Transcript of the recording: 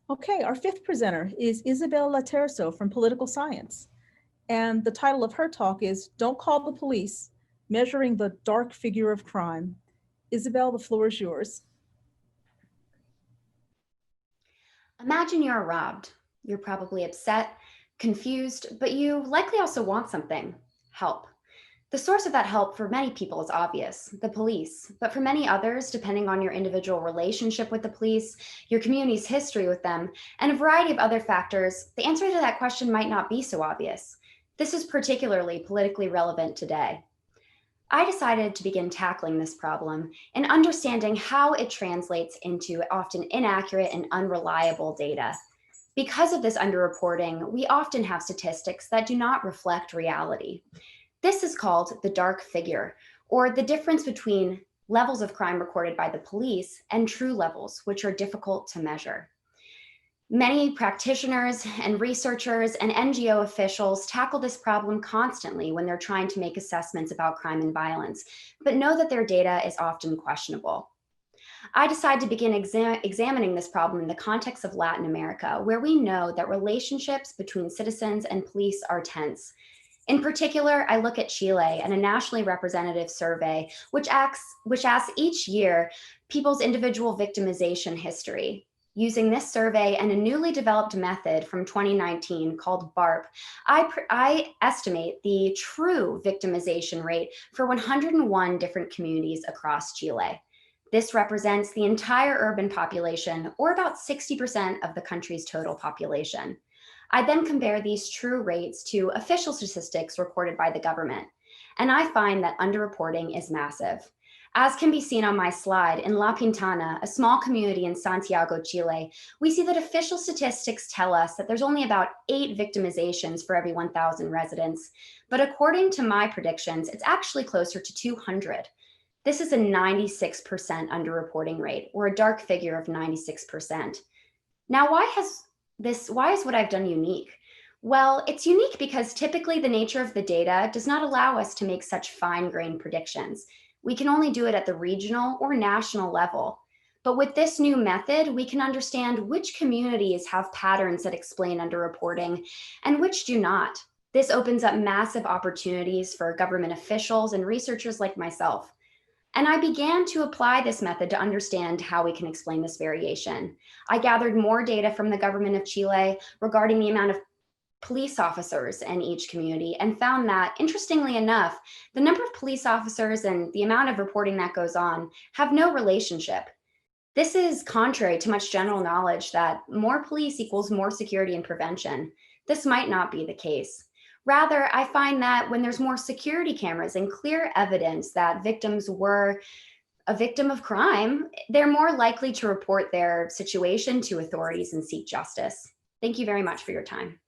Okay, our fifth presenter is Isabel Laterzo from Political Science. And the title of her talk is Don't Call the Police, Measuring the Dark Figure of Crime. Isabel, the floor is yours. Imagine you're robbed. You're probably upset, confused, but you likely also want something: help. The source of that help for many people is obvious: the police. But for many others, depending on your individual relationship with the police, your community's history with them, and a variety of other factors, the answer to that question might not be so obvious. This is particularly politically relevant today. I decided to begin tackling this problem and understanding how it translates into often inaccurate and unreliable data. Because of this underreporting, we often have statistics that do not reflect reality. This is called the dark figure, or the difference between levels of crime recorded by the police and true levels, which are difficult to measure. Many practitioners and researchers and NGO officials tackle this problem constantly when they're trying to make assessments about crime and violence, but know that their data is often questionable. I decided to begin examining this problem in the context of Latin America, where we know that relationships between citizens and police are tense. In particular, I look at Chile and a nationally representative survey, which asks each year people's individual victimization history. Using this survey and a newly developed method from 2019 called BARP, I estimate the true victimization rate for 101 different communities across Chile. This represents the entire urban population, or about 60% of the country's total population. I then compare these true rates to official statistics recorded by the government, and I find that underreporting is massive. As can be seen on my slide, in La Pintana, a small community in Santiago, Chile, we see that official statistics tell us that there's only about 8 victimizations for every 1,000 residents. But according to my predictions, it's actually closer to 200. This is a 96% underreporting rate, or a dark figure of 96%. Now, why is what I've done unique? Well, it's unique because typically the nature of the data does not allow us to make such fine-grained predictions. We can only do it at the regional or national level. But with this new method, we can understand which communities have patterns that explain underreporting and which do not. This opens up massive opportunities for government officials and researchers like myself. And I began to apply this method to understand how we can explain this variation. I gathered more data from the government of Chile regarding the amount of police officers in each community and found that, interestingly enough, the number of police officers and the amount of reporting that goes on have no relationship. This is contrary to much general knowledge that more police equals more security and prevention. This might not be the case. Rather, I find that when there's more security cameras and clear evidence that victims were a victim of crime, they're more likely to report their situation to authorities and seek justice. Thank you very much for your time.